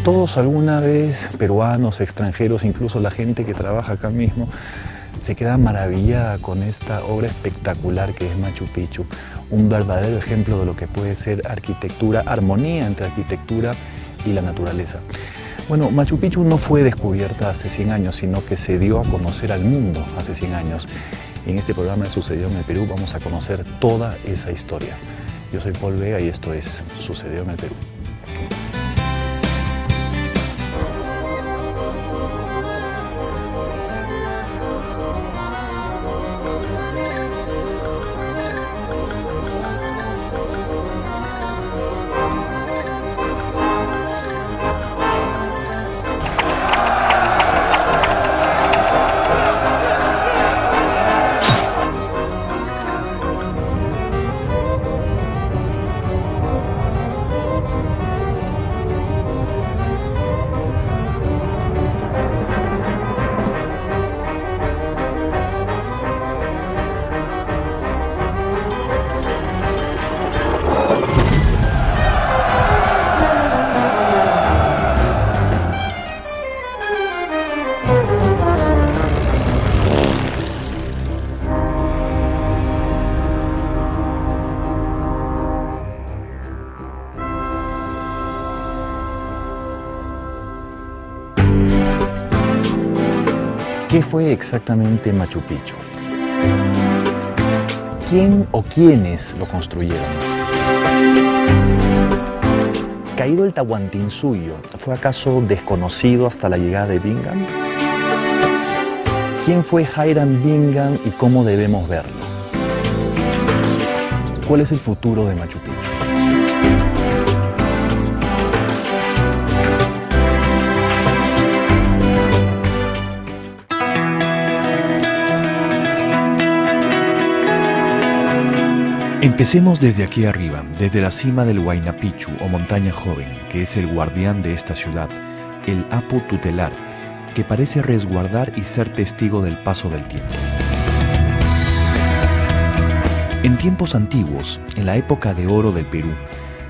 Todos alguna vez, peruanos, extranjeros, incluso la gente que trabaja acá mismo, se queda maravillada con esta obra espectacular que es Machu Picchu. Un verdadero ejemplo de lo que puede ser arquitectura, armonía entre arquitectura y la naturaleza. Bueno, Machu Picchu no fue descubierta hace 100 años, sino que se dio a conocer al mundo hace 100 años. Y en este programa de Sucedió en el Perú vamos a conocer toda esa historia. Yo soy Paul Vega y esto es Sucedió en el Perú. ¿Qué fue exactamente Machu Picchu? ¿Quién o quiénes lo construyeron? ¿Caído el Tahuantinsuyo, fue acaso desconocido hasta la llegada de Bingham? ¿Quién fue Hiram Bingham y cómo debemos verlo? ¿Cuál es el futuro de Machu Picchu? Empecemos desde aquí arriba, desde la cima del Huayna Picchu o montaña joven, que es el guardián de esta ciudad, el Apu tutelar, que parece resguardar y ser testigo del paso del tiempo. En tiempos antiguos, en la época de oro del Perú,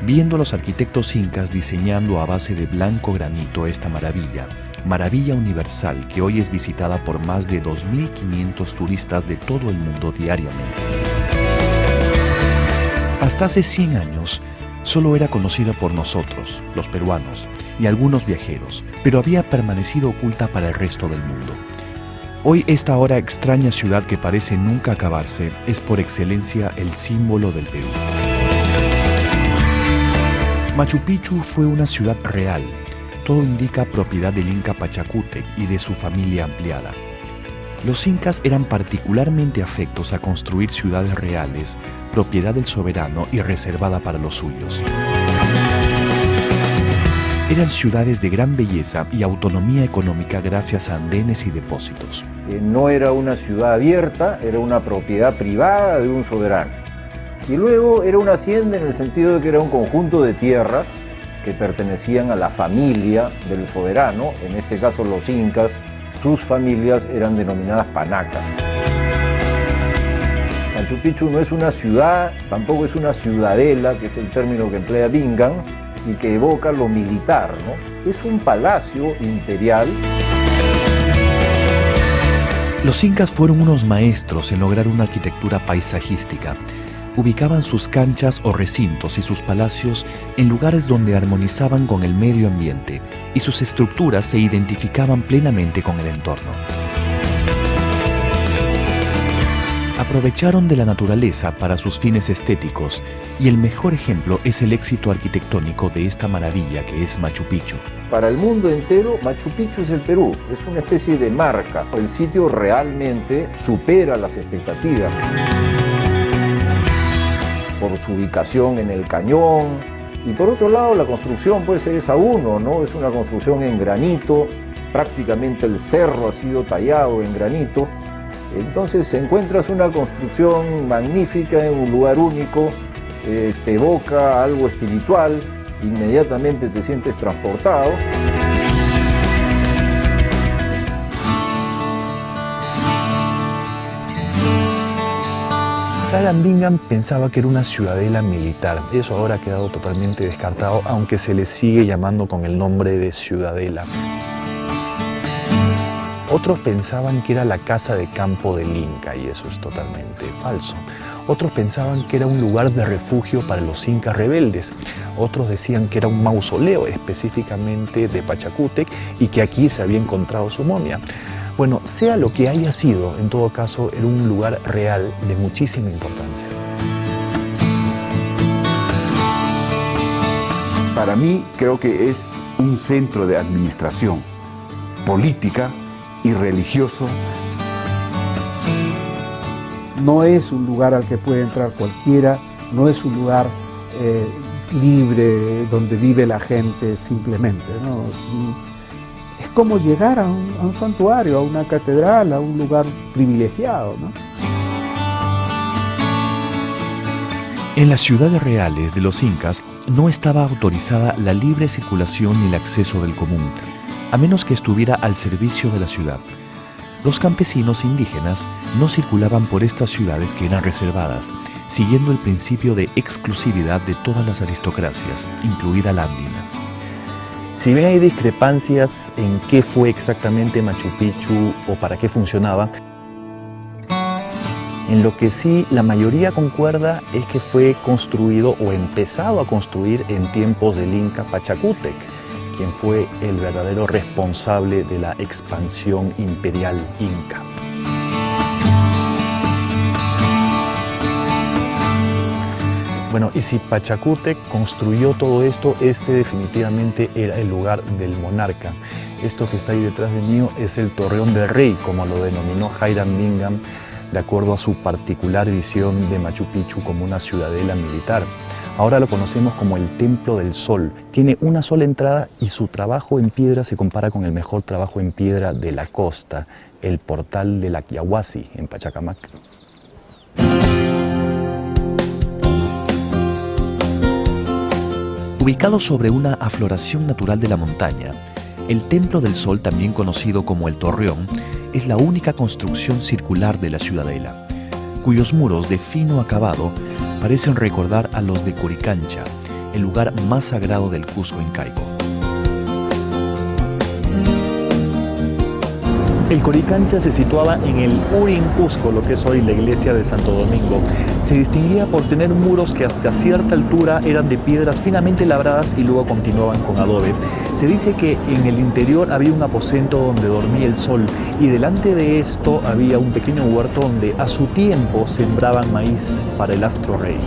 viendo a los arquitectos incas diseñando a base de blanco granito esta maravilla universal que hoy es visitada por más de 2.500 turistas de todo el mundo diariamente. Hasta hace 100 años, solo era conocida por nosotros, los peruanos, y algunos viajeros, pero había permanecido oculta para el resto del mundo. Hoy esta ahora extraña ciudad que parece nunca acabarse es por excelencia el símbolo del Perú. Machu Picchu fue una ciudad real, todo indica propiedad del Inca Pachacútec y de su familia ampliada. Los incas eran particularmente afectos a construir ciudades reales, propiedad del soberano y reservada para los suyos. Eran ciudades de gran belleza y autonomía económica gracias a andenes y depósitos. No era una ciudad abierta, era una propiedad privada de un soberano. Y luego era una hacienda en el sentido de que era un conjunto de tierras que pertenecían a la familia del soberano, en este caso los incas. Sus familias eran denominadas panacas. Machu Picchu no es una ciudad, tampoco es una ciudadela, que es el término que emplea Bingham, y que evoca lo militar, ¿no? Es un palacio imperial. Los incas fueron unos maestros en lograr una arquitectura paisajística. Ubicaban sus canchas o recintos y sus palacios en lugares donde armonizaban con el medio ambiente y sus estructuras se identificaban plenamente con el entorno. Aprovecharon de la naturaleza para sus fines estéticos y el mejor ejemplo es el éxito arquitectónico de esta maravilla que es Machu Picchu. Para el mundo entero, Machu Picchu es el Perú, es una especie de marca. El sitio realmente supera las expectativas. Por su ubicación en el cañón, y por otro lado la construcción pues es A1, ¿no? Es una construcción en granito, prácticamente el cerro ha sido tallado en granito, entonces encuentras una construcción magnífica en un lugar único, te evoca algo espiritual, inmediatamente te sientes transportado. Hiram Bingham pensaba que era una ciudadela militar. Eso ahora ha quedado totalmente descartado, aunque se le sigue llamando con el nombre de ciudadela. Otros pensaban que era la casa de campo del Inca, y eso es totalmente falso. Otros pensaban que era un lugar de refugio para los incas rebeldes. Otros decían que era un mausoleo, específicamente de Pachacútec, y que aquí se había encontrado su momia. Bueno, sea lo que haya sido, en todo caso, era un lugar real de muchísima importancia. Para mí, creo que es un centro de administración política y religioso. No es un lugar al que puede entrar cualquiera, no es un lugar libre donde vive la gente simplemente, ¿no? Es como llegar a un santuario, a una catedral, a un lugar privilegiado, ¿no? En las ciudades reales de los incas no estaba autorizada la libre circulación ni el acceso del común, a menos que estuviera al servicio de la ciudad. Los campesinos indígenas no circulaban por estas ciudades que eran reservadas, siguiendo el principio de exclusividad de todas las aristocracias, incluida la andina. Si bien hay discrepancias en qué fue exactamente Machu Picchu o para qué funcionaba, en lo que sí la mayoría concuerda es que fue construido o empezado a construir en tiempos del Inca Pachacútec, quien fue el verdadero responsable de la expansión imperial inca. Bueno, y si Pachacútec construyó todo esto, este definitivamente era el lugar del monarca. Esto que está ahí detrás de mí es el Torreón del Rey, como lo denominó Hiram Bingham, de acuerdo a su particular visión de Machu Picchu como una ciudadela militar. Ahora lo conocemos como el Templo del Sol. Tiene una sola entrada y su trabajo en piedra se compara con el mejor trabajo en piedra de la costa, el Portal de la Quiahuasi, en Pachacamac. Ubicado sobre una afloración natural de la montaña, el Templo del Sol, también conocido como el Torreón, es la única construcción circular de la ciudadela, cuyos muros de fino acabado parecen recordar a los de Coricancha, el lugar más sagrado del Cusco incaico. El Coricancha se situaba en el Urin Cusco, lo que es hoy la iglesia de Santo Domingo. Se distinguía por tener muros que hasta cierta altura eran de piedras finamente labradas y luego continuaban con adobe. Se dice que en el interior había un aposento donde dormía el sol y delante de esto había un pequeño huerto donde a su tiempo sembraban maíz para el astro rey.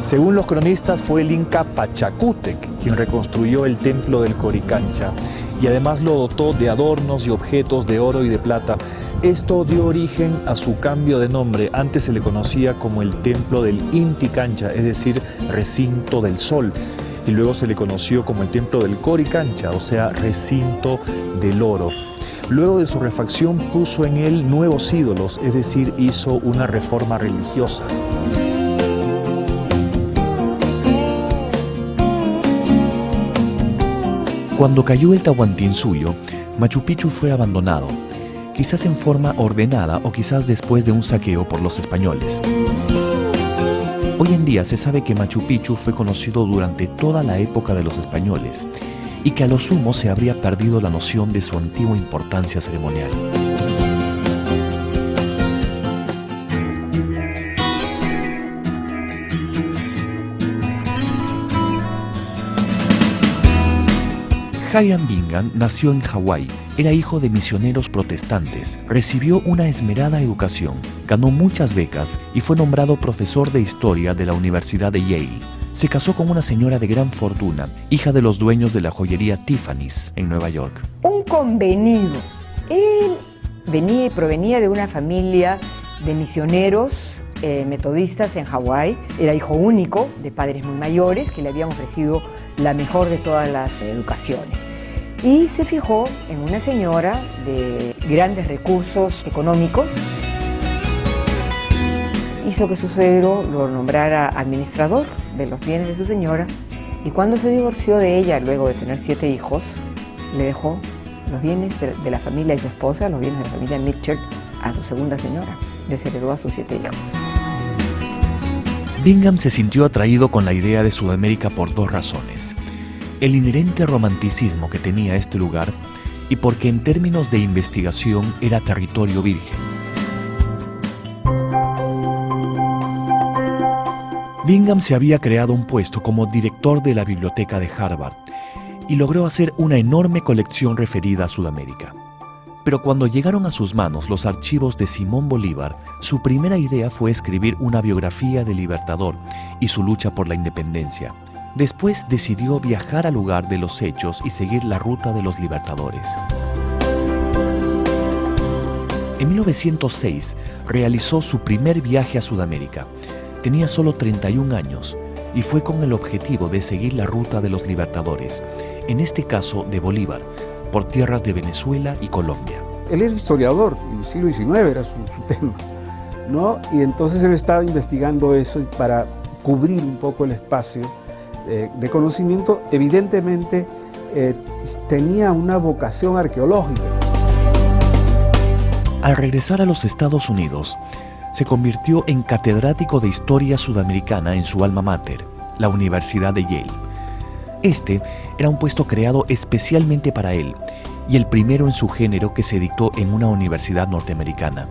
Según los cronistas, fue el Inca Pachacútec quien reconstruyó el templo del Coricancha y además lo dotó de adornos y objetos de oro y de plata. Esto dio origen a su cambio de nombre. Antes se le conocía como el templo del Inti Cancha, es decir, recinto del sol. Y luego se le conoció como el templo del Coricancha, o sea, recinto del oro. Luego de su refacción puso en él nuevos ídolos, es decir, hizo una reforma religiosa. Cuando cayó el Tahuantinsuyo, Machu Picchu fue abandonado, quizás en forma ordenada o quizás después de un saqueo por los españoles. Hoy en día se sabe que Machu Picchu fue conocido durante toda la época de los españoles y que a lo sumo se habría perdido la noción de su antigua importancia ceremonial. Hiram Bingham nació en Hawái, era hijo de misioneros protestantes, recibió una esmerada educación, ganó muchas becas y fue nombrado profesor de historia de la Universidad de Yale. Se casó con una señora de gran fortuna, hija de los dueños de la joyería Tiffany's en Nueva York. Un convenido. Él provenía de una familia de misioneros metodistas en Hawái. Era hijo único de padres muy mayores que le habían ofrecido la mejor de todas las educaciones. Y se fijó en una señora de grandes recursos económicos. Hizo que su suegro lo nombrara administrador de los bienes de su señora y cuando se divorció de ella luego de tener 7 hijos, le dejó los bienes de la familia y su esposa, los bienes de la familia Mitchell, a su segunda señora. Desheredó a sus 7 hijos. Bingham se sintió atraído con la idea de Sudamérica por 2 razones: el inherente romanticismo que tenía este lugar y porque en términos de investigación era territorio virgen. Bingham se había creado un puesto como director de la biblioteca de Harvard y logró hacer una enorme colección referida a Sudamérica. Pero cuando llegaron a sus manos los archivos de Simón Bolívar, su primera idea fue escribir una biografía del Libertador y su lucha por la independencia. Después decidió viajar al lugar de los hechos y seguir la ruta de los libertadores. En 1906 realizó su primer viaje a Sudamérica. Tenía solo 31 años y fue con el objetivo de seguir la ruta de los libertadores, en este caso de Bolívar, por tierras de Venezuela y Colombia. Él era historiador, y el siglo XIX era su tema, ¿no? Y entonces él estaba investigando eso, y para cubrir un poco el espacio de conocimiento, evidentemente tenía una vocación arqueológica. Al regresar a los Estados Unidos, se convirtió en catedrático de Historia Sudamericana en su alma mater, la Universidad de Yale. Este era un puesto creado especialmente para él y el primero en su género que se dictó en una universidad norteamericana.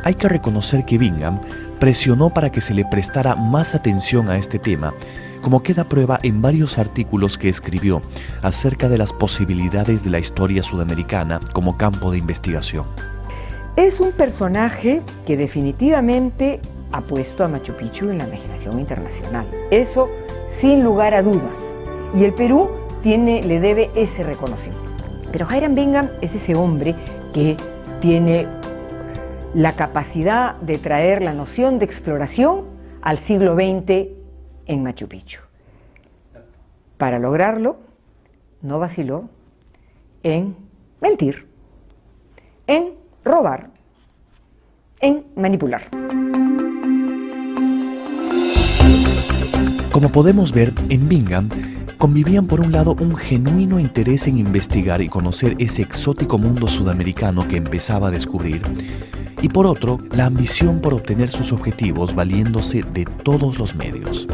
Hay que reconocer que Bingham presionó para que se le prestara más atención a este tema, como queda prueba en varios artículos que escribió acerca de las posibilidades de la historia sudamericana como campo de investigación. Es un personaje que definitivamente ha puesto a Machu Picchu en la imaginación internacional. Eso sin lugar a dudas. Y el Perú le debe ese reconocimiento. Pero Hiram Bingham es ese hombre que tiene la capacidad de traer la noción de exploración al siglo XX en Machu Picchu. Para lograrlo, no vaciló en mentir, en robar, en manipular. Como podemos ver, en Bingham convivían por un lado un genuino interés en investigar y conocer ese exótico mundo sudamericano que empezaba a descubrir, y por otro, la ambición por obtener sus objetivos valiéndose de todos los medios.